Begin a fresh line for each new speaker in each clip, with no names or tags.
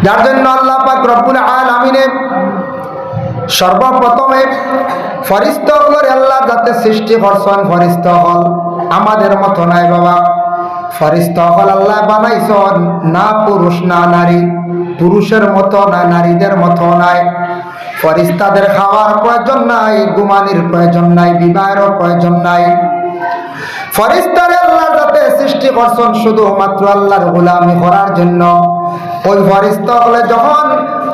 যার জন্য আল্লাহ পাক রব্বুল আলামিনের সর্বপ্রথমে ফেরেশতা হলরে আল্লাহ যাতে সৃষ্টি করছেন, ফেরেশতা হল আমাদের মতো নাই বাবা। ফেরেশতা হল আল্লাহ বানাইছেন না পুরুষ না নারী, পুরুষের মতো না নারীদের মতো নাই। ফেরেশতাদের খাওয়ার প্রয়োজন নাই, ঘুমানির প্রয়োজন নাই, বিবাহের প্রয়োজন নাই। ফেরেশতারে আল্লাহ যাতে সৃষ্টি করছেন শুধুমাত্র আল্লাহর গোলামি করার জন্য। ওই ফেরেশতা হলে যখন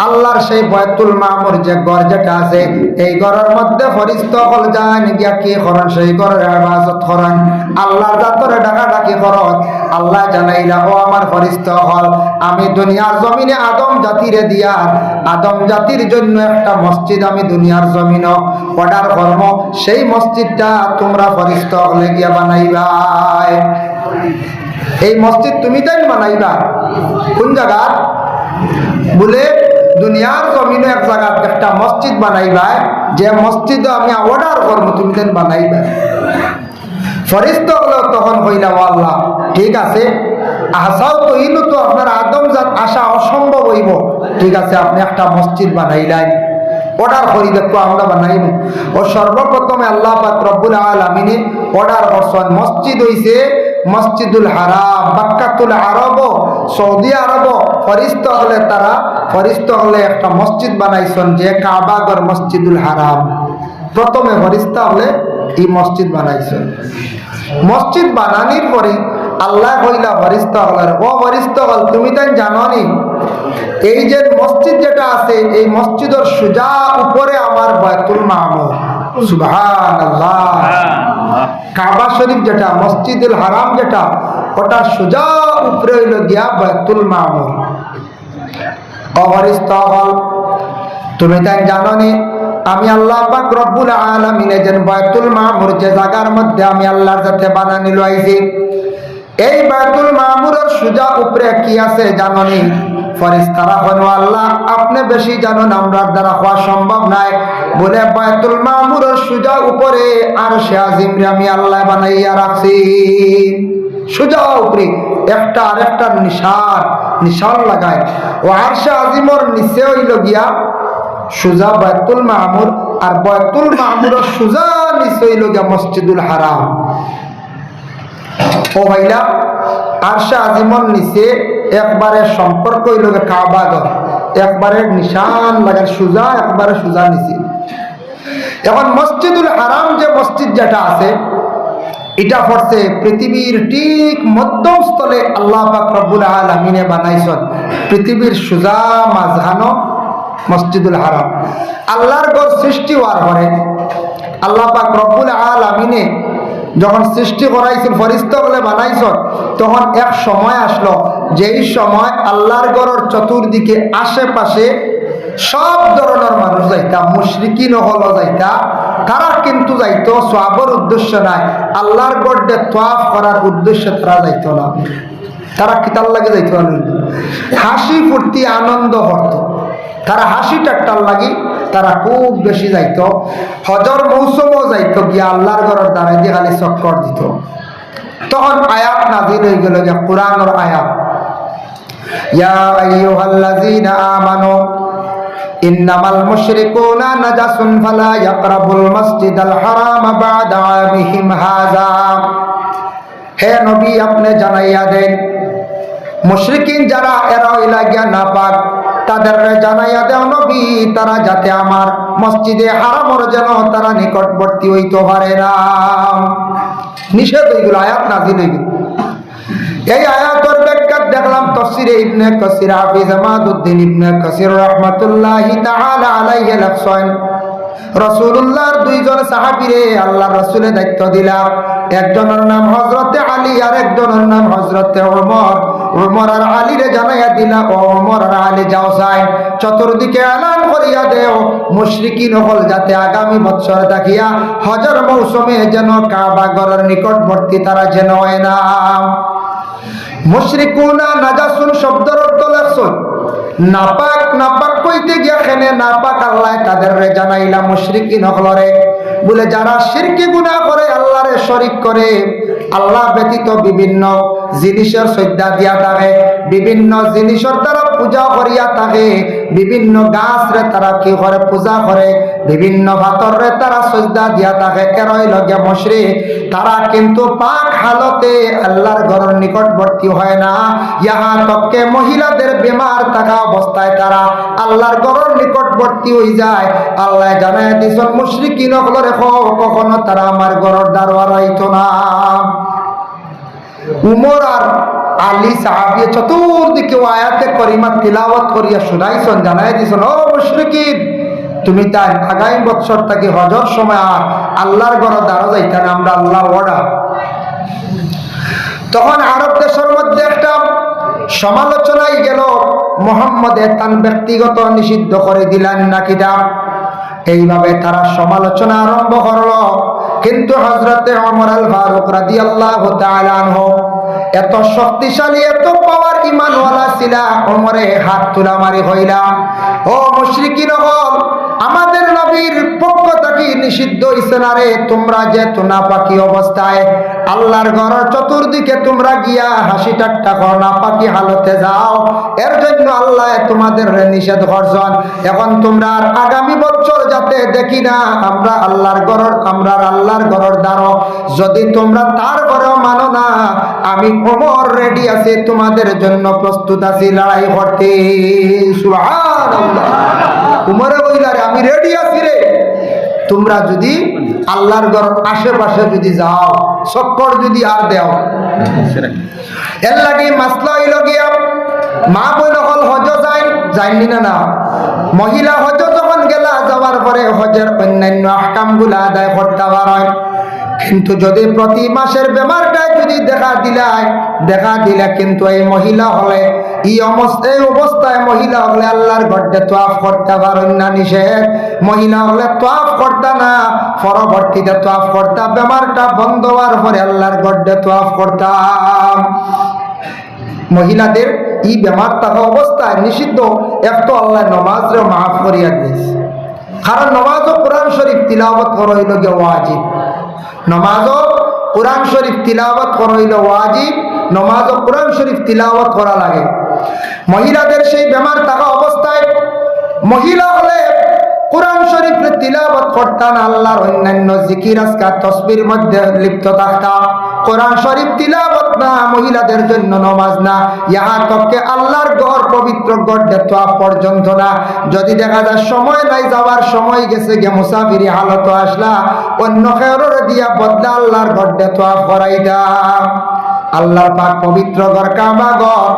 আল্লাহর সেই বাইতুল মামুর যে ঘর যেটা আছে, এই ঘরের মধ্যে ফেরেশতা হল যান গিয়া কি করেন, সেই ঘরের ইবাদত করেন, আল্লাহর জাতরে ডাকাডাকি করেন। আল্লাহ জানাইলা ও আমার ফেরেশতা হল, আমি দুনিয়ার জমিনে আদম জাতিরে দিয়া আদম জাতির জন্য একটা মসজিদ আমি দুনিয়ার জমিন অর্ডার করব, সেই মসজিদটা তোমরা ফেরেশতা হলে গিয়া বানাইবা। এই মসজিদ তুমি তাই বানাইবা। কোন জায়গা বলে দুনিয়ার জমিনে এক জায়গা একটা মসজিদ বানাইবা, যে মসজিদ আমি অর্ডার করবো তুমি তাই বানাইবা। ফেরেশতা হলো তখন হইলা আল্লাহ ঠিক আছে, আসাও তো ইনু তো আপনার আদম জাত আসা অসম্ভব হইব, ঠিক আছে আপনি একটা মসজিদ বানাইলাই, অর্ডার করি দেখো আমরা বানাইব। ও সর্বপ্রথমে আল্লাহ পাক রব্বুল আলামিনে অর্ডার করছেন মসজিদ হইছে মসজিদুল হারাম, মক্কাতুল আরব, সৌদি আরব। ফেরেশতা হলে তারা ফেরেশতা হলে একটা মসজিদ বানাইছেন যে কাবাগর মসজিদুল হারাম। প্রথমে ফেরেশতা হলে এই মসজিদ বানাইছেন। মসজিদ বানানির পরে আল্লাহ কইলা ফেরেশতা হলের ও ফেরেশতা হল তুমি তাই জানো নি এই যে মসজিদ যেটা আছে এই মসজিদের সোজা উপরে আমার বাইতুল মামুর, সুবহানাল্লাহ, কাবা শরীফ যেটা মসজিদুল হারাম যেটা ওটা সোজা উপরে হইল গিয়া বাইতুল মামুর। ও ফেরেশতা হল তুমি তাই জানো নি আমি আল্লাহ পাক রব্বুল আলামিনের যে বাইতুল মামুর যে জায়গার মধ্যে আমি আল্লাহর সাথে বানানি লইছি, এই বাইতুল মামুরের সোজা উপরে কি আছে জানো নি? ফেরেশতারা বলে আল্লাহ আপনি বেশি জানেন, আমরার দ্বারা হওয়া সম্ভব নাই। বলে বাইতুল মামুরের সোজা উপরে আরশে আজিম রে আমি আল্লাহ বানাইয়া রাখছি। সোজা উপরে একটা আরেকটা নিশান লাগায়। ও আরশে আজিমর নিচে হইল গিয়া সোজা বাইতুল মামুর, আর বাইতুল মামুরের সোজা নিচে হইল গিয়া মসজিদুল হারাম। ও ভাইলা আরশে আজিমর নিচে একবারে সম্পর্ক হইল কাবাগর, একবারে নিশান লাগার সোজা, একবারে সোজা নিচে। এখন মসজিদুল হারাম যে মসজিদ যেটা আছে এটা পড়ছে পৃথিবীর ঠিক মধ্যস্থলে আল্লাহ পাক রব্বুল আলামিনে বানাইছেন। পৃথিবীর সোজা মাঝখানো মসজিদুল হারাম। আল্লাহর ঘর সৃষ্টি হওয়ার পরে আল্লাহ পাক রব্বুল আলামিনে যখন সৃষ্টি করাইছেন ফেরেশতা বলে বানাইছেন, তখন এক সময় আসলো যেই সময় আল্লাহর ঘরের চতুর্দিকে আশেপাশে সব ধরনের মানুষ যাইতা, মুশরিকিন হলো যাইতা, তারা কিন্তু যাইতো সওয়াবের উদ্দেশ্য নাই, আল্লাহর ঘরে তওয়াফ করার উদ্দেশ্যে তারা যাইতো না। তারা কিতার লাগে যাইতো না, হাসি ফুর্তি আনন্দ করতো। তারা হাসি ঠাট্টার লাগি তারা খুব বেশি যাইতো। হজর মৌসুমও যাইতো গিয়া আল্লাহর ঘরের দ্বারাই দিয়ে খালি চক্কর দিত। তখন আয়াত নাযিল হয়ে গেল, যে কোরআনের আয়াত, ইয়া আইয়ুহাল্লাযীনা আমানু ইন্নামাল মুশরিকুনা নাজাসুন ফালা ইয়াকরাবুল মাসজিদাল হারাম বা'দা আমিহিম হাযা। হে নবী আপনি জানাইয়া দেন মুশরিকিন যারা এরা হইলা গিয়া নাপাক, তাদের জানাইয়া দেও নবী তারা যাতে আমার মসজিদে হারামর যেন তারা নিকটবর্তী হইতে পারে না। নিষেধ হইগুলো আয়াত নাযিল হইগুলো। এই আয়াতের ব্যাখ্যা দেখলাম তাফসীরে ইবনে কাসির, হাফিজ আমাদউদ্দিন ইবনে কাসির রাহমাতুল্লাহি তাআলা আলাইহি লিখছেন, রাসূলুল্লাহর দুইজন সাহাবীরে আল্লাহর রাসূলের দায়িত্ব দিলা। একজনের নাম হযরতে আলী আর একজনের নাম হযরতে ওমর। ওমর আর আলীরে জানাইয়া দিলা, ও ওমর আর আলী যাও চাই চতুর্দিকে এলান করিয়া দেও মুশরিকিন হল যাতে আগামী বছর থাকিয়া হজর মৌসুমে যেন কাবা ঘরের নিকটবর্তী তারা যেন হয় না। মুশরিকুনা নাজাসুন শব্দের অর্থ লেখছেন নাপাক। নাপাক কইতে গিয়া খেনে নাপাক আল্লাহ তাদের জানাইলা মুশরিকিন হলরে বলে যারা শিরকি গুনাহ করে, আল্লাহরে শরীক করে, আল্লাহ ব্যতীত বিভিন্ন জিনিসের সজ্জা দিয়া থাকে, বিভিন্ন জিনিসের দ্বারা পূজা করিয়া থাকে, বিভিন্ন গাছ রে তারা কি করে পূজা করে, বিভিন্ন পাথর রে তারা সজদা দিয়া থাকে, এরই লগে মুশরিক। তারা কিন্তু পাক হালতে আল্লাহর ঘরের নিকটবর্তী হয় না। ইহা তককে মহিলাদের বেমার থাকা অবস্থায় তারা আল্লাহর ঘরের নিকটবর্তী হয়ে যায়। আল্লাহ জানায় দিছেন মুশরিকিন হলো রেখো, কখনো তারা আমার ঘরের দারোয়ার হইতো না। উমর আর আলী সাহাবী চতুর্দিকে আয়াতে করিমা তিলাওয়াত করিয়া শুনাইছেন, জানায় দিছেন ও মুশরিকিন, তুমি তাই আগামী বছর থেকে হজর সময় আর আল্লাহর ঘর দ্বারা যাইতেন, আমরা আল্লাহ ওয়াডা। তখন আরব দেশের মধ্যে একটা সমালোচনাই গেল, মুহাম্মদের তান ব্যক্তিগত নিষিদ্ধ করে দিলেন নাকি দা, এইভাবে তারা সমালোচনা আরম্ভ করলো। কিন্তু হযরতে ওমর আল ফারুক রাদিয়াল্লাহু তাআলা আনহু এত শক্তিশালী, এত পাওয়ার ঈমানওয়ালা ছিল, ওমরে হাত তুলা মারি হইলা, ও মুশরিকিন হল, আমাদের নবীর পক্ষ থেকে নিষিদ্ধ হইছে না রে, তোমরা যে নাপাকি অবস্থায় আল্লাহর ঘরের চতুর্দিকে তোমরা গিয়া হাসি ঠাট্টা করো, নাপাকি হালতে যাও, এর জন্য আল্লাহ তোমাদের নিষেধ করছেন। এখন তোমরা আগামী বছর যাতে দেখি না আমরা আল্লাহর ঘরের দ্বারো, যদি তোমরা তার ঘরেও মানো না, আমি ওমর রেডি আছি, তোমাদের জন্য প্রস্তুত আছি লড়াই করতে। সুবহানাল্লাহ। উমরে কইলারে আমি রেডি আছি রে, তোমরা যদি আল্লাহর ঘর আশেপাশে যদি যাও, চক্কর যদি আর দেও। এর লাগে মাসলা হইল গিয়া মা বোন হল হজ যায়নি না, মহিলা হজ যখন গেলা, যাওয়ার পরে হজের অন্যান্য আহকাম গুলা আদায় করতে পারেন। কিন্তু যদি প্রতি মাসের বেমারটাই যদি দেখা দিলে কিন্তু এই মহিলা হলে এই অবস্থায় মহিলা হলে আল্লাহর ঘরটা তোয়াফ করতে পারেন না, নিষেধ। মহিলা হলে তোয়াফ করতে না, পরবর্তীতে তোয়াফ করতাম, বেমারটা বন্ধ হওয়ার পরে আল্লাহর ঘরটা তোয়াফ করতাম। মহিলাদের এই বেমার থাকা অবস্থায় নিষিদ্ধ, একটু আল্লাহ নমাজরে মাফ করিয়া দিয়েছে, কারণ নমাজ ও কোরআন শরীফ তিলাওয়াত করা হইল গিয়ে ওয়াজিব। নমাজ ও কোরআন শরীফ তিলাওয়াত করা হইল ওয়াজিব, নমাজ ও কোরআন শরীফ তিলাওয়াত করা লাগে। মহিলাদের সেই বেমার থাকা অবস্থায় মহিলা হলে কোরআন শরীফ তিলাওয়াত করতাম, আল্লাহর অন্যান্য জিকির আজকার তসবির মধ্যে লিপ্ত থাকতাম। কোরআন শরীফ তিলাওয়াত না, মহিলাদের জন্য নমাজ না, ইহা তককে আল্লাহর ঘর পবিত্র ঘর তোয়াফ পর্যন্ত না। যদি দেখা যায় সময় নাই, যাওয়ার সময় গেছে, গে মুসাফিরি হালত আসলা, অন্য খেয়রের দিয়া বদলা আল্লাহর ঘর তোয়াফ করাই দাও। আল্লাহর পাক পবিত্র ঘর কাবা ঘর,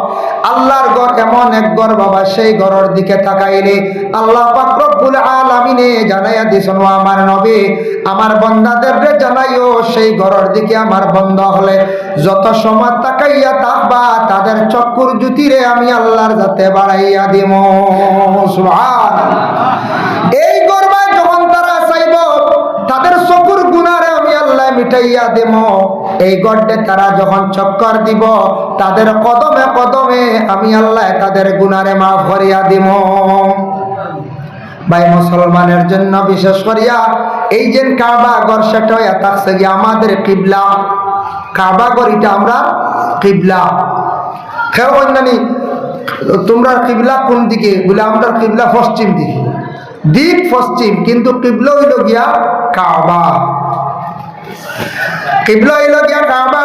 আল্লাহর ঘর এমন এক ঘর বাবা, সেই ঘরের দিকে তাকাইলে আল্লাহ পাক রব্বুল আলামিনে জানাইয়া দিছেন, ও আমার নবী, আমার বান্দাদেরকে জানাইও, সেই ঘরের দিকে আমার বান্দা হলে যত সময় তাকাইয়া থাকবা, তাদের চক্ষুর জ্যোতিরে আমি আল্লাহর যাতে বাড়াইয়া দিব। সুবহানাল্লাহ। এই গর্বায় যখন তারা চাইব, তাদের চক্ষুর গুনারে আমি আল্লাহ মিটাইয়া দেব। এই গড্ডে তারা যখন চক্কর দিব, তাদের কদমে কদমে আমি আল্লাহ তাদের গুনারে মাফ করিয়া দিব। ভাই মুসলমানের জন্য বিশেষ করিয়া এই যে কাবা ঘর, সেটা থাকছে গিয়ে আমাদের কিবলা। কাবা ঘর এটা আমরা কিবলা। কেউ বলনি তোমরা কিবলা কোন দিকে, বলে আমরা কিবলা পশ্চিম দিকে, দিক পশ্চিম, কিন্তু কিবলা হইল গিয়া কাবা। কিবলা হইল গিয়া কাবা।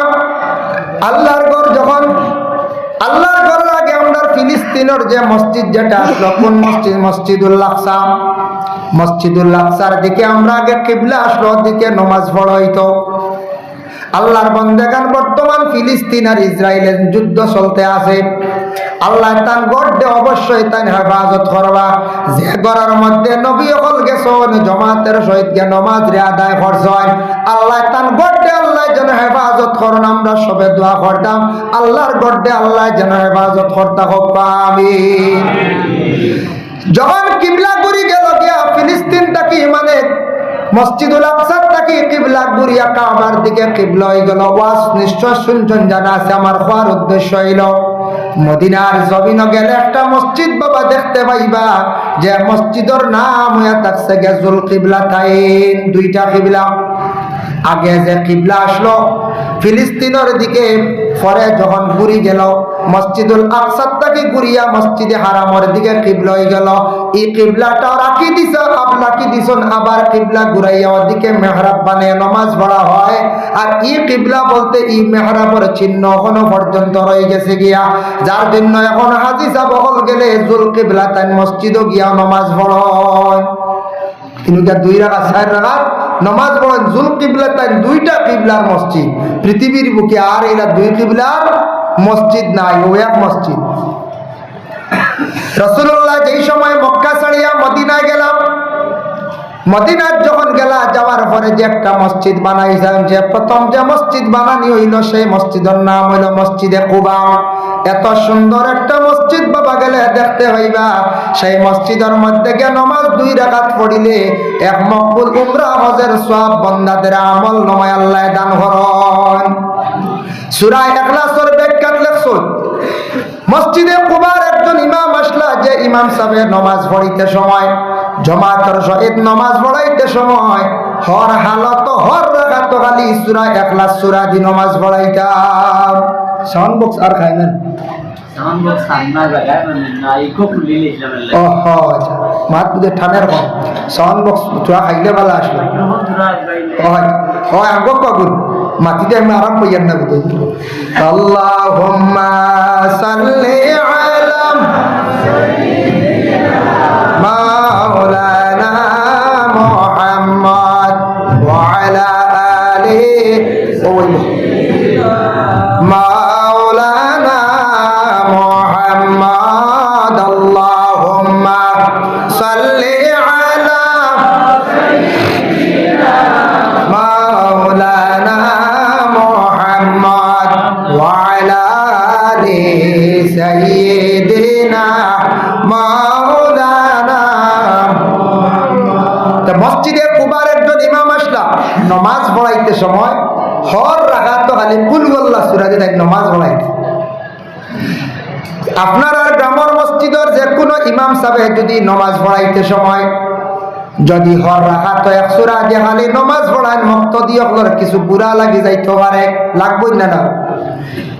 আল্লাহর ঘর যখন, আল্লাহর ঘর আগে আমরা ফিলিস্তিনের যে মসজিদ যেটা আসলো, কোন মসজিদ? মসজিদুল আকসা। মসজিদুল আকসার দিকে আমরা আগে কিবলা আসলো, দিকে নমাজ পড়া হইতো। আল্লাহর বন্দেগান বর্তমান ফিলিস্তিন আর ইসরায়েলের যুদ্ধ চলতে আছে। আল্লাহ তান গড়ে অবশ্যই তান হেফাজত করবা। যে ঘরের মধ্যে নবী হল গেছেন, জমাতের সহিত গিয়ে নমাজ রে আদায় করছেন, আল্লাহ তান গড়ে আল্লাহ যেন হেফাজত করুন। আমরা সবে দোয়া করতাম, আল্লাহর গড়ে আল্লাহ যেন হেফাজত করতে হোক, আমিন। যখন কিবলা ঘুরি গেল গিয়া ফিলিস্তিন থাকি, মানে মসজিদুল আকসার থাকি কিবলা ঘুরিয়া কাবার দিকে কিবলা হয়ে গেল। ওয়াজ নিশ্চয় শুনছেন, জানা আছে। আমার হওয়ার উদ্দেশ্য হইল মদিনার জমিন গেলে একটা মসজিদ বাবা দেখতে পাইবা, যে মসজিদের নাম হইয়া থাকছে গেজুল কিবলা তাইন, দুইটা কিবলা। আগে যে কিবলা আসলো ফিলিস্তিনের দিকে, পরে যখন ঘুরি গেল মসজিদুল আকসার থেকে ঘুরিয়া মসজিদে হারামের দিকে কিবলা হয়ে গেল। এই কিবলাটা রাখি দিছ, আপনাকে দিছন, আবার কিবলা ঘুরাইয়া ওদিকে মেহরাব বানিয়ে নামাজ পড়া হয়। আর এই কিবলা বলতে এই মেহরাবের চিহ্ন এখনো পর্যন্ত রয়ে গেছে গিয়া, যার জন্য এখন হাজি সাহেব হল গেলে জুল কিবলা তাই মসজিদও গিয়া নামাজ পড়য়। কিন্তু দুই রাকাত 4 রাকাত নামাজ পড়েন জুল কিবলা তাই, দুইটা কিবলার মসজিদ পৃথিবীর বুকে, আর এরা দুই কিবলার মসজিদ নাই, ও এক মসজিদ। রাসূলুল্লাহ যেই সময় মক্কা ছাড়িয়া মদিনায় গেলাম, মদিনায় যখন গেলা, যাওয়ার পরে যে একটা মসজিদ বানাইছেন, যে প্রথম যে মসজিদ বানানি হইল সেই মসজিদের নাম হইল মসজিদে কুবা। এত সুন্দর একটা মসজিদ বাবা গেলে দেখতে হইবা। সেই মসজিদের মধ্যে গিয়ে নামাজ 2 রাকাত পড়িলে এক মকবুল উমরা হজের সওয়াব বান্দাদের আমল নামায় আল্লাহ দান করেন। সূরা ইখলাসের ব্যাখ্যা লেখছেন, মসজিদে কুবার একজন ইমাম আসলা, যে ইমাম সাহেব নামাজ পড়িতে সময়, জামাতের সহিত নামাজ পড়াইতে সময় হর হালত হর রাকাত খালি সূরা ইখলাস সূরা দি নামাজ পড়াইতাম। সাউন্ড বক্স আর খায় না,
সাউন্ড বক্স সামনে লাগায় মানে নাইকো খুলি লিখলাম।
ওহো আচ্ছা, মাত বুঝে ঠানের কম সাউন্ড বক্স তুই খাইলে ভালো আসলো। ওই ওই আগো কাগুন মাটিতে আমি আরাম কইয়ার না বুঝো। আল্লাহুম্মা সাল্লি আলা মাওলানা মুহাম্মদ ওয়া আলা আলিহি ওই মাওলানা মুহাম্মদ। আল্লাহুম্মা সাল্লি আলা মাওলানা মুহাম্মদ ওয়া আলা আলিহি সাইয়্যিদিনা মাওলানা। তা মসজিদে কুবার একজন ইমাম আসলা, নামাজ পড়াইতে সময় হর রাকাত খালি কুল ওয়াল্লাহ সূরা দিয়ে নামাজ পড়াইতে। আপনার আর গ্রামের মসজিদের যে কোনো ইমাম সাহেব যদি নামাজ পড়াইতে সময় যদি হর রাকাত 1 সূরা দিয়ে খালি নামাজ পড়ায়, মুক্তদি হলর কিছু বুড়া লাগি যাইতে পারে, লাগবই না না।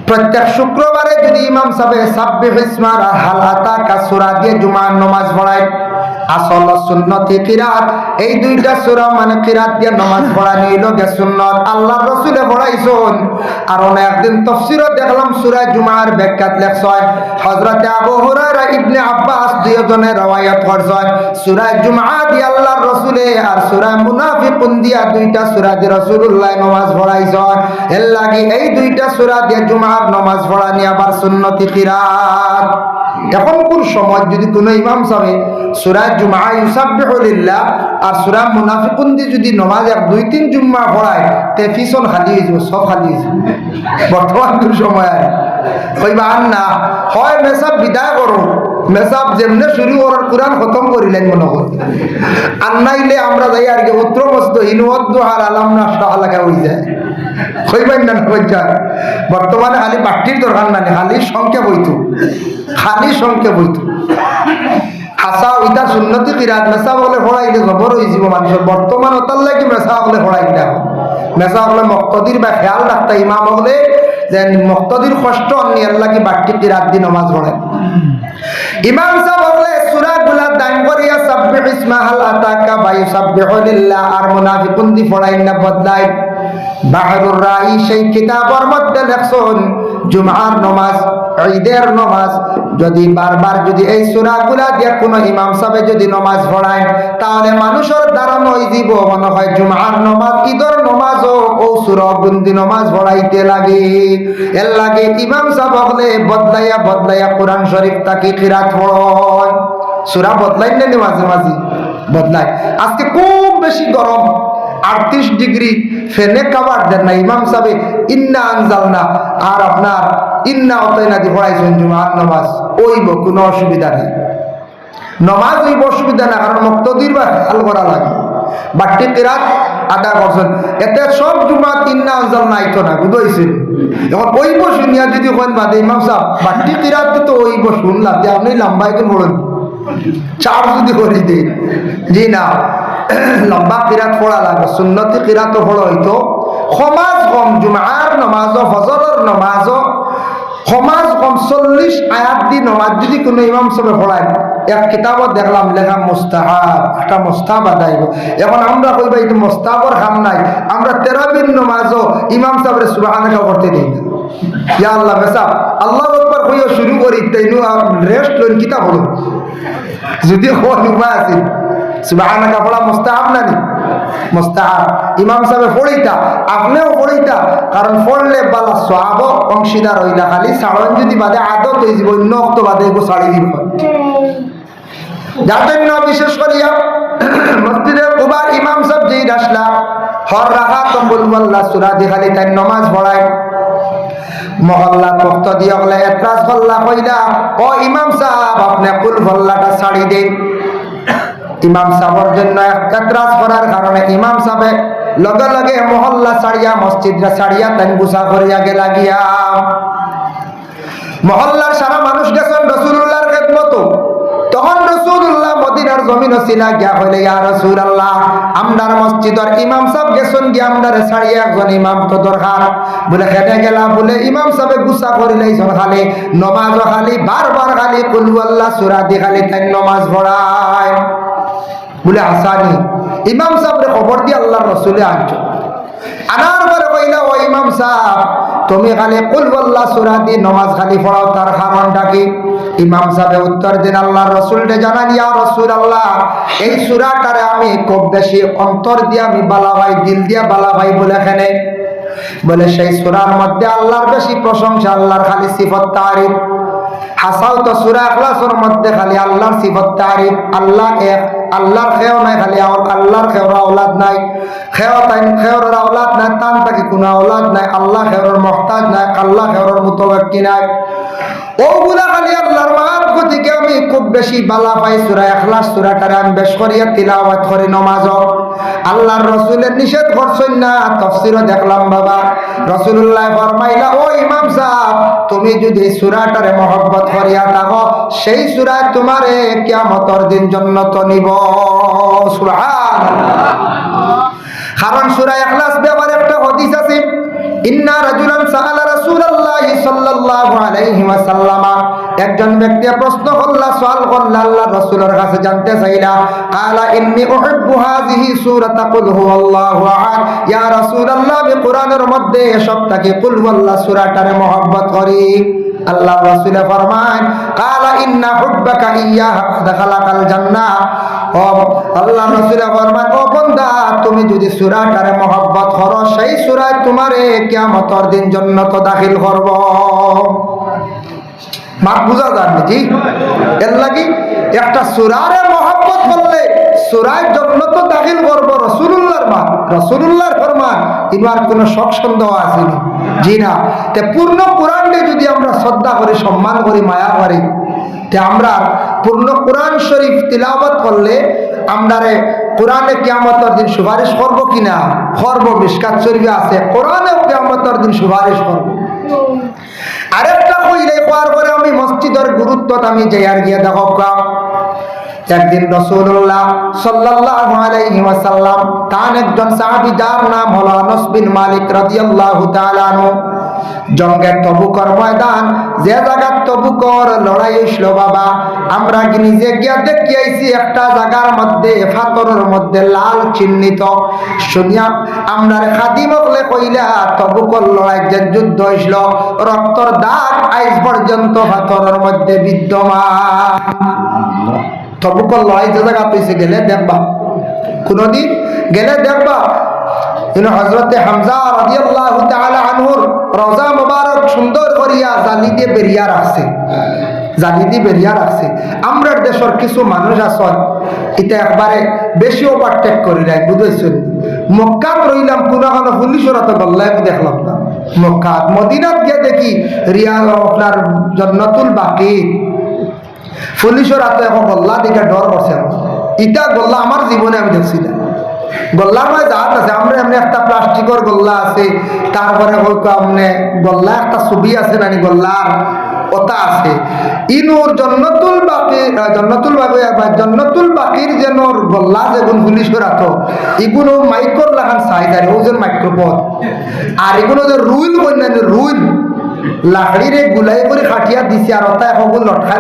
প্রত্যেক শুক্রবারে যদি ইমাম সাহেব সাব্বিহ ইসমা আর হাল আতাকা সূরা দিয়ে জুমার নামাজ পড়ায়, আসল সুন্নতি কিরাত, এই দুইটা সূরা মানে কিরাত দিয়ে নামাজ পড়া নিল গে সুন্নত, আল্লাহর রাসূলে পড়াইছেন। আর একদিন তাফসীরে দেখলাম সূরা জুমার ব্যাখ্যাত লেখছেন হযরত আবু হুরায়রা ইবনে আব্বাস দুইজনে রওয়ায়াত করছেন, সূরা জুমআ দিয়ে আল্লাহর রাসূলে আর সূরা মুনাফিকুন দিয়া দুইটা সূরা দিয়ে রাসূলুল্লাহ নামাজ পড়াইছেন। এর লাগি এই দুইটা সূরা দিয়ে জুমার নামাজ পড়া নিয়ে আবার সুন্নতি কিরাত। এখন কোন সময় যদি কোন ইমাম সাহেব সূরা জুমআ ইউসাব্বিহু লিল্লাহ আর সূরা মুনাফিকুন দিয়ে যদি নামাজ 1-2-3 জুম্মা পড়ায়, তে পিছন খালি হয়ে যাবে, সব খালি হয়ে যাবে। বর্তমান কোন সময় কইবা আর না হয় মেসাব বিদায় করো, মেসাব যেমনে শুরু করার কোরআন খতম করিলেন মনে হয়, আর নাইলে আমরা যাই আর কি উত্তর মস্ত হিনুদ্দু আর আলাম না শাহলাকা হয়ে যায়। কইবেন না কইছা বর্তমানে খালি বাটির দরকার নাই, খালি সংখ্যা বইতো, খালি সংখ্যা বইতো। আসা ওইটা সুন্নতি কিরাত মেসা বলে পড়াইলে জবর হয়ে যাব মানুষের। বর্তমান ওটার লাগে মেসা বলে পড়াইটা, মেসা বলে মক্তদির বা খেয়াল রাখতা ইমাম হলে যে মক্তদির কষ্ট অন্য লাগে বাটি কিরাত দি নামাজ পড়ে। ইমাম সাহেব বলে সূরাগুলা দান করিয়া সাব্বিহ ইসমা হাল আতাকা বা ইউসাব্বিহু লিল্লাহ আর মুনাফিকুন দি পড়াই না বদলাই। বাহরুর রাহি সেই কিতাবের মধ্যে লেখছেন জুমআর নামাজ, ঈদের নামাজ যদি বারবার যদি এই সূরাগুলা দিয়ে কোনো ইমাম সাহেব যদি নামাজ পড়ায়, তাহলে মানুষের ধারণা হয়ে যাব মনে হয় জুমআর নামাজ ঈদের নামাজও ও সূরা বন্দি নামাজ পড়াইতে লাগে। এর লাগে ইমাম সাহেব বলে বদলাইয়া বদলাইয়া কোরআন শরীফ তাকে কিরাত পড়ায়। সূরা বদলাই না মাঝে মাঝে বদলায়। আজকে খুব বেশি গরম, 38 ডিগ্রি, ফেনে কাবার দেন না ইমাম সাহেব ইন্না আনজালনা আর আপনার ইন্না অতয়না দি পড়াইছেন জুমার নামাজ, ওইব কোনো অসুবিধা নেই, নামাজ ওইব অসুবিধা না, কারণ মুক্তদির বা হাল করা লাগে বাটি কিরাত আদা করছেন। এতে সব জুমা ইন্না আনজালনা আইতো না, বুঝাইছেন। এখন ওইব শুনিয়া যদি কোন বাদে ইমাম সাহেব বাটি কিরাত তো ওইব শুনলাম যে আপনি লম্বাই কেন বলেন চার যদি করে দিন, জি না। লম্বা কিরাত পড়া লাগবে, সুন্নতি কিরাতও পড়া হইতো। সমাজ কম জুমার নমাজ, ফজরের নমাজ সমাজ কম 40 আয়াত দি নমাজ যদি কোনো ইমাম সাহেব পড়ায়, এক কিতাবত দেখলাম লেখা মুস্তাহাব, একটা মুস্তাহাব আদাইব। এখন আমরা কইবা এই মুস্তাহাবর কাম নাই, আমরা তেরাবির নমাজও ইমাম সাহেবের সুবহানাল্লাহ করতে দিই না। ইয়া আল্লাহ বেসা আল্লাহু আকবার কইও শুরু করি, তাইনো রেস্ট লইন কিতাব হলো যদি কোন উপায় আছে। সুবহানাল্লাহ পড়া মুস্তাহাব না নি? মুস্তাহাব। ইমাম সাহেব পড়িতা, আপনিও পড়িতা, কারণ পড়লে বালা সওয়াব অংশীদার হইলা। খালি সাড়ন যদি বাদে আদত হয়ে যাব, অন্য অক্ত বাদে এগো ছাড়ি দিব। যার জন্য বিশেষ করিয়া মসজিদে কুবার ইমাম সাহেব যেই আসলা হর রাখা কম্বল আল্লাহ সূরা দি খালি তাই নামাজ পড়ায়। মহল্লার ভক্ত দিয়ে বলে এতরাজ ফল্লা কইলা, ও ইমাম সাহেব আপনি কুল ফল্লাটা ছাড়ি দেন। ইমাম সাহেবের জন্য এতরাজ করার কারণে ইমাম সাহেব লগে লগে মহল্লা ছাড়িয়া মসজিদরা ছাড়িয়া তাই গুছা করিয়া গেলা গিয়া। মহল্লার সারা মানুষ গেছেন রাসূলুল্লাহর খেদমত। তখন রাসূলুল্লাহ মদিনার জমিন ছিল গিয়া হইলে, ইয়া রাসূলুল্লাহ আমরার মসজিদের ইমাম সাহেব গেছেন গিয়া আমরারে ছাড়িয়া একজন ইমাম তো দরকার। বলে হেঁটে গেলা, বলে ইমাম সাহেব গুছা করিলেইছেন খালি নমাজ, খালি বারবার খালি কুল আল্লাহ সূরা দি খালি তাই নমাজ পড়ায়। বলে আসানি ইমাম সাহেবরে খবর দিয়ে আল্লাহর রাসূলে আনছো। আনার পরে কইলা, ও ইমাম সাহেব তুমি খালি কুল আল্লাহ সূরা দি নমাজ খালি পড়াও, তার কারণটা কি? ইমাম সাহেব উত্তর দিন, আল্লাহর রাসূলকে জানান, ইয়া রাসূলুল্লাহ এই সূরাটারে আমি খুব বেশি অন্তর দিয়ে আমি বালা ভাই, দিল দিয়া বালা ভাই বলে এখানে বলে সেই সূরার মধ্যে আল্লাহর বেশি প্রশংসা, আল্লাহর খালি সিফত তারিফ। হাসাও তো সূরা ইখলাসের মধ্যে খালি আল্লাহর সিফত তারিফ। আল্লাহ এক, আল্লাহর খেও নাই, খালি আল্লাহর খেওর আওলাদ নাই, খেওর আওলাদ নাই, তান তাকে কোনো আওলাদ নাই, আল্লাহ খেওর মুহতাজ নাই, আল্লাহ খেওর মুতাওয়াক্কি নাই। ওগুলা খালি আল্লাহর মাহাত্ম্য থেকে আমি খুব বেশি বালা পাই। সূরা ইখলাস সূরাটারে আমি বেশ করিয়া তিলাওয়াত করি নমাজ। আল্লাহর রাসূলের নিষেধ করছেন না, তাফসীরও দেখলাম বাবা। রাসূলুল্লাহ ফরমাইলা, ও ইমাম সাহেব তুমি যদি সূরাটারে মহব্বত করিয়া থাকো, সেই সূরায় তোমারে কিয়ামতের দিন জান্নাত নিব। সুবহানাল্লাহ। কারণ সূরা ইখলাস ব্যাপারে একটা হাদিস আছে, ইন্না রাজুলান সাআলা রাসূলুল্লাহি সাল্লাল্লাহু আলাইহি ওয়াসাল্লাম, একজন ব্যক্তি প্রশ্ন করলা, সওয়াল করলা আল্লাহর রাসূলের কাছে, জানতে চাইলা, ক্বালা ইন্নী উহিব্বু হাযিহি সূরাতা কুল হুয়াল্লাহু আহাদ, ইয়া রাসূলুল্লাহ আমি কোরআনের মধ্যে সবথেকে কুল হুয়াল্লাহ সূরাটারে মহব্বত করি। আল্লাহর রাসূল ফরমান, ক্বালা ইন্না হুব্বাকা ইয়্যাহা দাখালাকাল জান্নাহ, ও আল্লাহর রাসূল ফরমান, ও বান্দা তুমি যদি সূরাটারে মহব্বত করো, সেই সূরায় তোমারে কিয়ামতের দিন জান্নাত দাখিল করব। মাত বুঝা যায় নাকি? এর লাগি একটা সূরারে মহব্বত করলে সূরায় জান্নাত দাখিল করব রাসূলুল্লাহর মা, রাসূলুল্লাহর ফরমান। ইনার কোনো শক সন্দেহ আছে না? জি না। তে পূর্ণ কোরআনকে যদি আমরা শ্রদ্ধা করি, সম্মান করি, মায়া করি, তে আমরা পূর্ণ কোরআন শরীফ তিলাওয়াত করলে আমরারে কোরআনে কিয়ামতের দিন সুপারিশ করব কিনা? করব। মিশকাত শরীফে আছে, কোরআনেও কিয়ামতের দিন সুপারিশ করব। আরেকটা কইলে কোয়ার পরে আমি মসজিদের গুরুত্ব আমি যাইয়ার গিয়ে দেখো। একদিন রাসূলুল্লাহ সাল্লাল্লাহু আলাইহি ওয়াসাল্লাম তার একজন সাহাবী, যার নাম হলো আনাস বিন মালিক রাদিয়াল্লাহু তাআলা আনহু, জঙ্গের তবুকর ময়দান, যে জায়গার তবুকর লড়াই হইছিল বাবা, আমরা নিজে গিয়া দেখি আইছি একটা জায়গার মধ্যে পাথরের মধ্যে লাল চিহ্নিত। শুনিয়া আমরা খাদিম বলে কইলা, তবুকর লড়াই যে যুদ্ধ হইছিল, রক্তর দাগ আজ পর্যন্ত পাথরের মধ্যে বিদ্যমান। তবুকর লড়াই যে জায়গা পেয়েছে গেলে দেখবা, কোনদিন গেলে দেখবা হযরতে হামজা রাদিয়াল্লাহু তাআলা আনহুর রওজা মুবারক সুন্দর করিয়া জালি দিয়ে বেরিয়া রাখছে, জালি দিয়ে বেরিয়া রাখছে। আমরার দেশের কিছু মানুষ আছে এটা একবারে বেশি ওভারটেক করি রাখ, বুঝেছেন? মক্কা রইলাম কোনো কোনো পুলিশেরা তো গল্লাই দেখলাম না। মক্কা মদিনাত গিয়ে দেখি রিয়াল আপনার জান্নাতুল বাকি পুলিশের হাতে এখন গল্লা দিকে ডর করছে। ইটা গল্লা আমার জীবনে আমি দেখছি না। গল্লার মানে জাত আছে, আমরা এমনি একটা প্লাস্টিকের গল্লা আছে, তারপরে হয়তো আপনি গল্লা একটা ছবি আছে নানি গল্লার, ওটা আছে ইনুর জন্নতুল বাকির যেন গল্লা যেগুন পুলিশের আতো এগুলো মাইক্রোর লাগান সাইজার ওজন মাইক্রোপদ আর এগুলো যে রুইল অন্যান্য রুইল লাকড়িরে গুলাই করে খাটিয়া দিছে আর ওটা এখন লটকায়